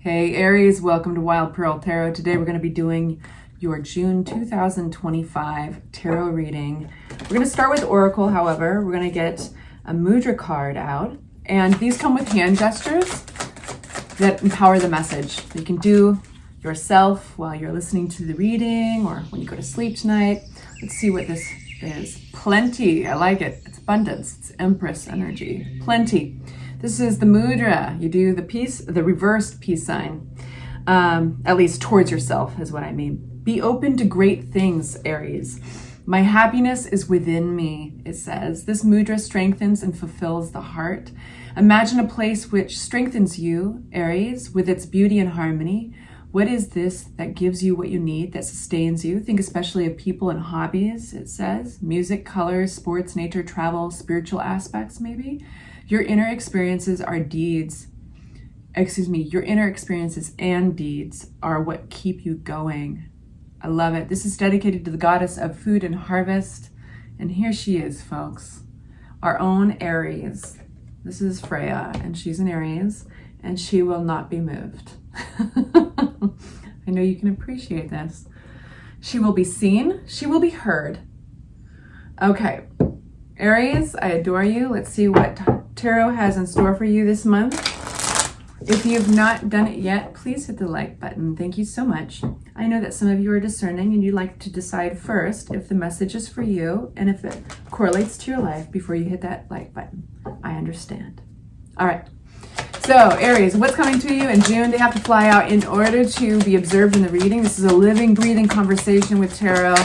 Hey Aries, welcome to Wild Pearl Tarot. Today we're going to be doing your June 2025 tarot reading. We're going to start with Oracle, however. We're going to get a mudra card out, and these come with hand gestures that empower the message. You can do yourself while you're listening to the reading or when you go to sleep tonight. Let's see what this is. Plenty. I like it. It's abundance. It's Empress energy. Plenty. This is the mudra. You do the reversed peace sign, at least towards yourself is what I mean. Be open to great things, Aries. My happiness is within me, it says. This mudra strengthens and fulfills the heart. Imagine a place which strengthens you, Aries, with its beauty and harmony. What is this that gives you what you need, that sustains you? Think especially of people and hobbies, it says. Music, colors, sports, nature, travel, spiritual aspects, maybe. Your inner experiences are deeds. Your inner experiences and deeds are what keep you going. I love it. This is dedicated to the goddess of food and harvest. And here she is, folks. Our own Aries. This is Freya, and she's an Aries, and she will not be moved. I know you can appreciate this. She will be seen. She will be heard. Okay. Aries, I adore you. Let's see what Tarot has in store for you this month. If you've not done it yet, please hit the like button. Thank you so much. I know that some of you are discerning and you'd like to decide first if the message is for you and if it correlates to your life before you hit that like button. I understand. All right. So Aries, what's coming to you in June? They have to fly out in order to be observed in the reading. This is a living, breathing conversation with Tarot.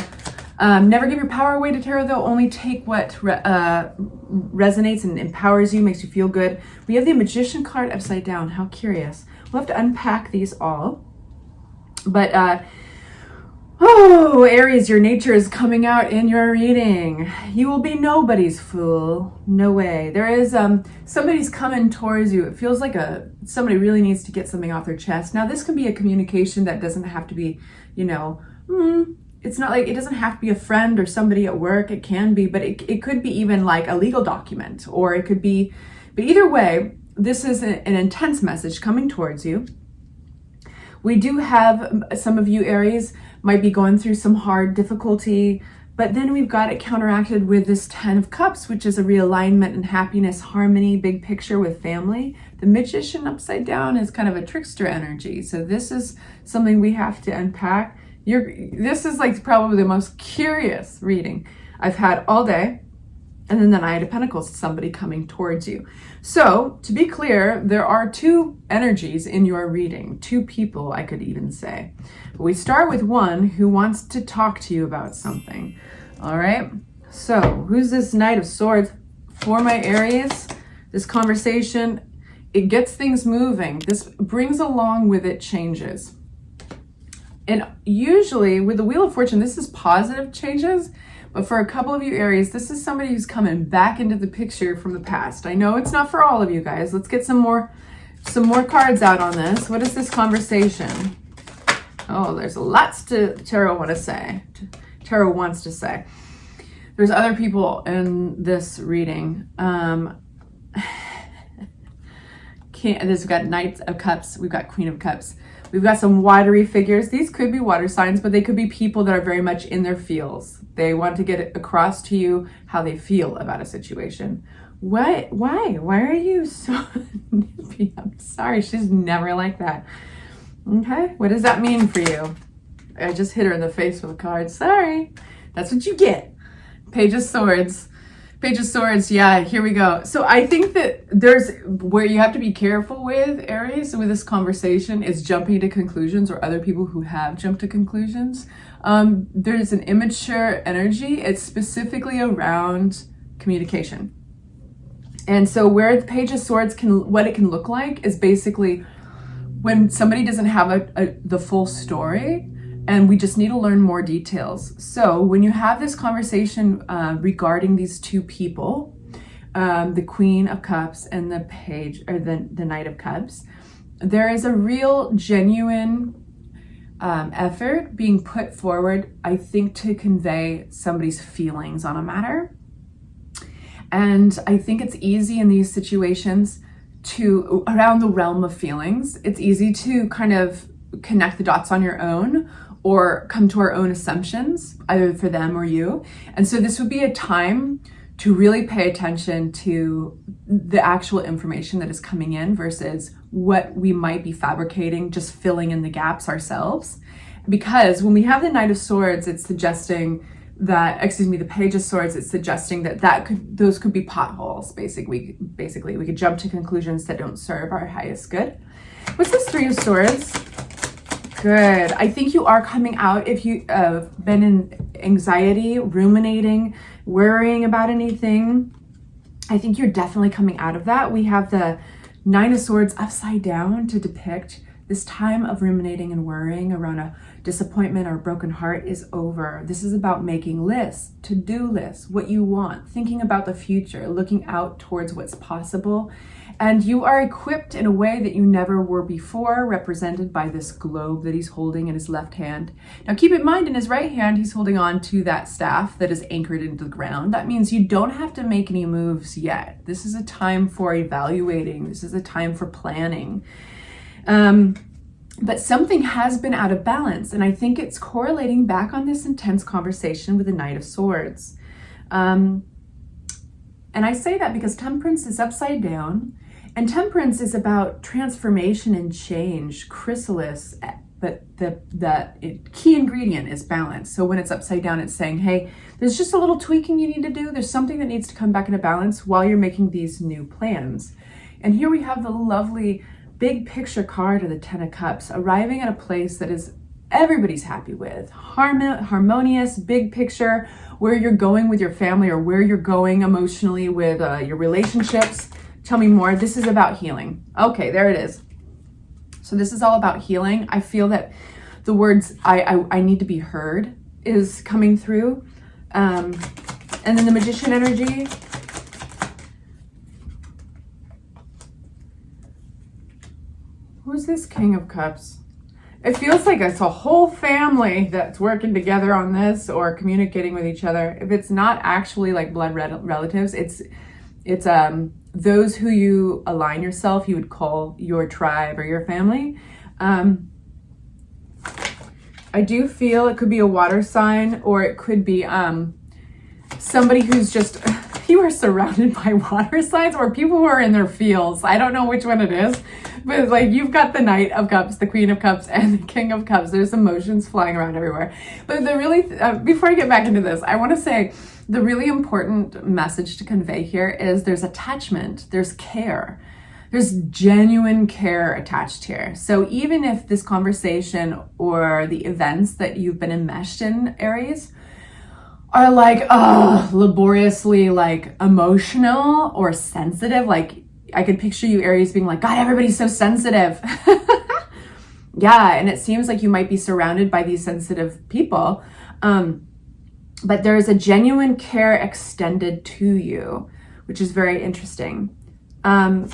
Never give your power away to Tarot, though. Only take what resonates and empowers you, makes you feel good. We have the Magician card upside down. How curious. We'll have to unpack these all. But, Aries, your nature is coming out in your reading. You will be nobody's fool. No way. There is somebody's coming towards you. It feels like somebody really needs to get something off their chest. Now, this can be a communication that doesn't have to be, it's not like it doesn't have to be a friend or somebody at work. It can be, but it could be even like a legal document, or it could be, but either way, this is an intense message coming towards you. We do have some of you Aries might be going through some hard difficulty, but then we've got it counteracted with this 10 of Cups, which is a realignment and happiness, harmony, big picture with family. The Magician upside down is kind of a trickster energy. So this is something we have to unpack. This is like probably the most curious reading I've had all day. And then the Knight of Pentacles, somebody coming towards you. So to be clear, there are two energies in your reading, two people, I could even say. But we start with one who wants to talk to you about something. All right. So who's this Knight of Swords for my Aries? This conversation, it gets things moving. This brings along with it changes. And usually with the Wheel of Fortune, this is positive changes. But for a couple of you Aries, this is somebody who's coming back into the picture from the past. I know it's not for all of you guys. Let's get some more cards out on this. What is this conversation? Oh, there's lots Tarot wants to say. There's other people in this reading. We've got Knight of Cups. We've got Queen of Cups. We've got some watery figures. These could be water signs, but they could be people that are very much in their feels. They want to get across to you how they feel about a situation. Why are you so nippy? I'm sorry, she's never like that. Okay, what does that mean for you? I just hit her in the face with a card. Sorry, that's what you get. Page of Swords. Page of Swords, yeah, here we go. So I think that where you have to be careful with Aries with this conversation is jumping to conclusions, or other people who have jumped to conclusions. There's an immature energy. It's specifically around communication. And so where the Page of Swords what it can look like is basically when somebody doesn't have the full story, and we just need to learn more details. So when you have this conversation regarding these two people, the Queen of Cups and the Knight of Cups, there is a real genuine effort being put forward, I think, to convey somebody's feelings on a matter. And I think it's easy in these situations around the realm of feelings. It's easy to kind of connect the dots on your own or come to our own assumptions, either for them or you. And so this would be a time to really pay attention to the actual information that is coming in versus what we might be fabricating, just filling in the gaps ourselves. Because when we have the Knight of Swords, it's suggesting that, the Page of Swords, it's suggesting those could be potholes, basically. We could jump to conclusions that don't serve our highest good. What's this Three of Swords? Good. I think you are coming out, if you have been in anxiety, ruminating, worrying about anything. I think you're definitely coming out of that. We have the Nine of Swords upside down to depict this time of ruminating and worrying around a disappointment or a broken heart is over. This is about making lists, to-do lists, what you want, thinking about the future, looking out towards what's possible. And you are equipped in a way that you never were before, represented by this globe that he's holding in his left hand. Now keep in mind, in his right hand, he's holding on to that staff that is anchored into the ground. That means you don't have to make any moves yet. This is a time for evaluating. This is a time for planning. But something has been out of balance, and I think it's correlating back on this intense conversation with the Knight of Swords. And I say that because Temperance is upside down, and Temperance is about transformation and change, chrysalis, but the key ingredient is balance. So when it's upside down, it's saying, hey, there's just a little tweaking you need to do. There's something that needs to come back into balance while you're making these new plans. And here we have the lovely big picture card of the Ten of Cups, arriving at a place that is everybody's happy with, harmonious, big picture, where you're going with your family or where you're going emotionally with your relationships. Tell me more. This is about healing. Okay, there it is. So this is all about healing. I feel that the words I need to be heard is coming through. And then the Magician energy. Who's this King of Cups? It feels like it's a whole family that's working together on this or communicating with each other. If it's not actually like blood relatives, it's those who you align yourself, you would call your tribe or your family. I do feel it could be a water sign, or it could be somebody who's just, you are surrounded by water signs or people who are in their fields. I don't know which one it is, but it's like you've got the Knight of Cups, the Queen of Cups, and the King of Cups. There's emotions flying around everywhere. But the really, before I get back into this, I want to say the really important message to convey here is there's attachment, there's care. There's genuine care attached here. So even if this conversation or the events that you've been enmeshed in, Aries, are like, laboriously like emotional or sensitive, like I could picture you, Aries, being like, God, everybody's so sensitive. Yeah, and it seems like you might be surrounded by these sensitive people. But there is a genuine care extended to you, which is very interesting. Now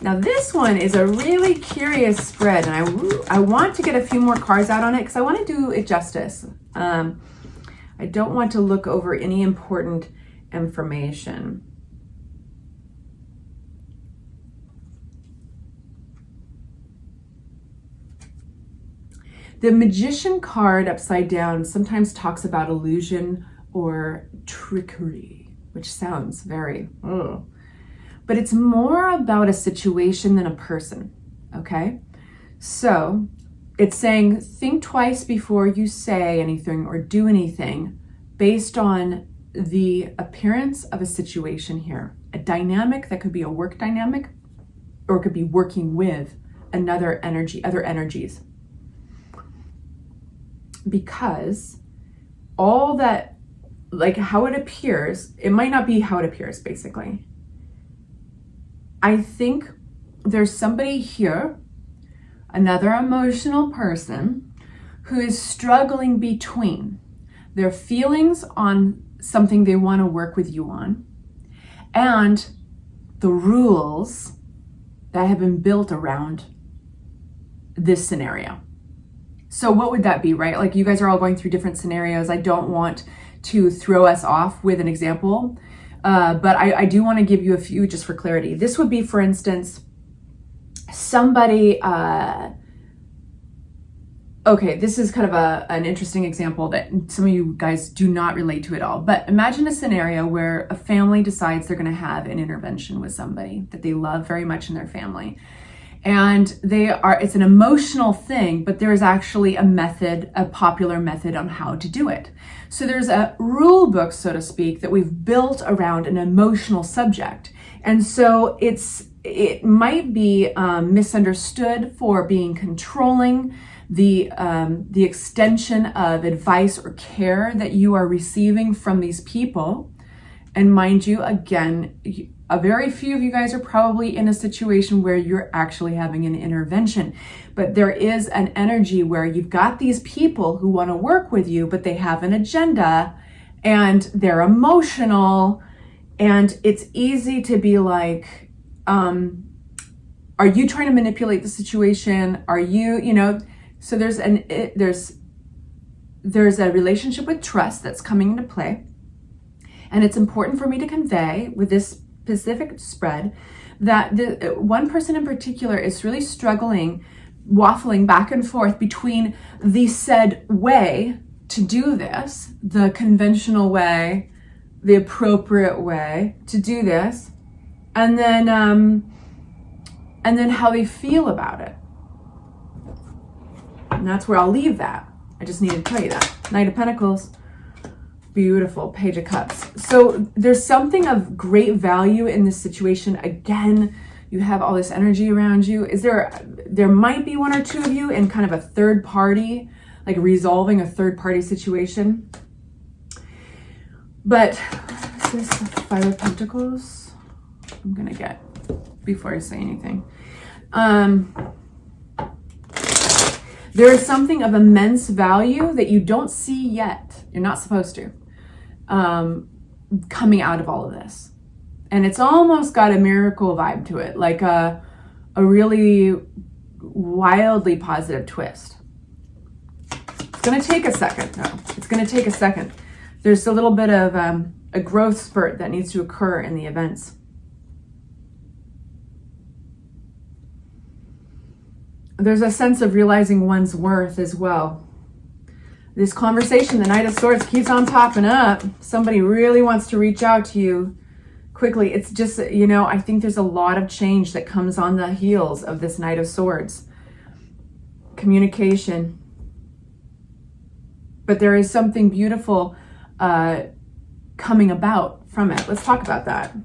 this one is a really curious spread, and I want to get a few more cards out on it because I want to do it justice. I don't want to look over any important information. The Magician card upside down sometimes talks about illusion or trickery, which sounds very, but it's more about a situation than a person, okay? So it's saying, think twice before you say anything or do anything based on the appearance of a situation here. A dynamic that could be a work dynamic, or it could be working with another energy, other energies. Because all that, like how it appears, it might not be how it appears, basically. I think there's somebody here, another emotional person, who is struggling between their feelings on something they want to work with you on and the rules that have been built around this scenario. So what would that be, right? Like you guys are all going through different scenarios. I don't want to throw us off with an example, But I do want to give you a few just for clarity. This would be, for instance, somebody, okay, this is kind of an interesting example that some of you guys do not relate to at all. But imagine a scenario where a family decides they're going to have an intervention with somebody that they love very much in their family. And it's an emotional thing, but there's actually a method, a popular method on how to do it. So there's a rule book, so to speak, that we've built around an emotional subject. And so it might be misunderstood for being controlling. The extension of advice or care that you are receiving from these people. And mind you, again, a very few of you guys are probably in a situation where you're actually having an intervention, but there is an energy where you've got these people who want to work with you, but they have an agenda and they're emotional, and it's easy to be like, are you trying to manipulate the situation? Are you, so there's a relationship with trust that's coming into play. And it's important for me to convey with this specific spread that the one person in particular is really struggling, waffling back and forth between the said way to do this, the conventional way, the appropriate way to do this, and then how they feel about it. And that's where I'll leave that. I just needed to tell you that. Knight of Pentacles. Beautiful. Page of Cups. So there's something of great value in this situation. Again, you have all this energy around you. There might be one or two of you in kind of a third party, like resolving a third party situation. But is this the Five of Pentacles? I'm going to get, before I say anything. There is something of immense value that you don't see yet. You're not supposed to. Coming out of all of this. And it's almost got a miracle vibe to it, like a really wildly positive twist. It's going to take a second, though. It's going to take a second. There's a little bit of a growth spurt that needs to occur in the events. There's a sense of realizing one's worth as well. This conversation, the Knight of Swords, keeps on popping up. Somebody really wants to reach out to you quickly. It's just, I think there's a lot of change that comes on the heels of this Knight of Swords. Communication. But there is something beautiful coming about from it. Let's talk about that.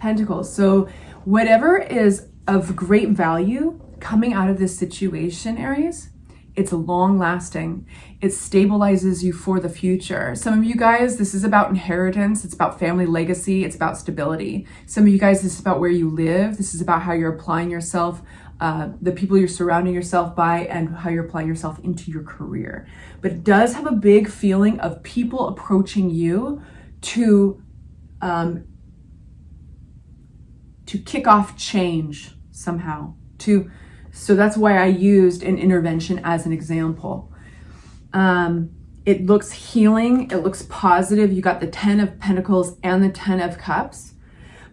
Pentacles. So whatever is of great value coming out of this situation, Aries, it's long lasting. It stabilizes you for the future. Some of you guys, this is about inheritance. It's about family legacy. It's about stability. Some of you guys, this is about where you live. This is about how you're applying yourself, the people you're surrounding yourself by, and how you're applying yourself into your career. But it does have a big feeling of people approaching you to kick off change somehow, so that's why I used an intervention as an example. It looks healing. It looks positive. You got the 10 of Pentacles and the 10 of Cups.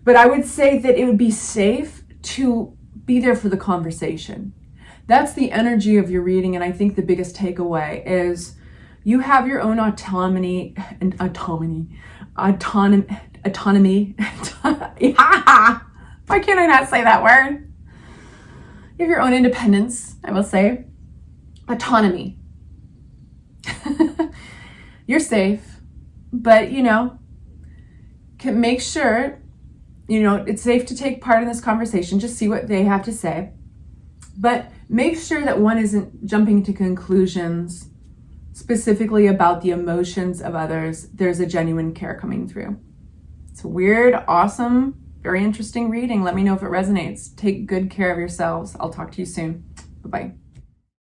But I would say that it would be safe to be there for the conversation. That's the energy of your reading. And I think the biggest takeaway is you have your own autonomy. Why can't I not say that word? You have your own independence, I will say. Autonomy. You're safe, but can make sure, it's safe to take part in this conversation. Just see what they have to say. But make sure that one isn't jumping to conclusions specifically about the emotions of others. There's a genuine care coming through. It's a weird, awesome, very interesting reading. Let me know if it resonates. Take good care of yourselves. I'll talk to you soon. Bye-bye.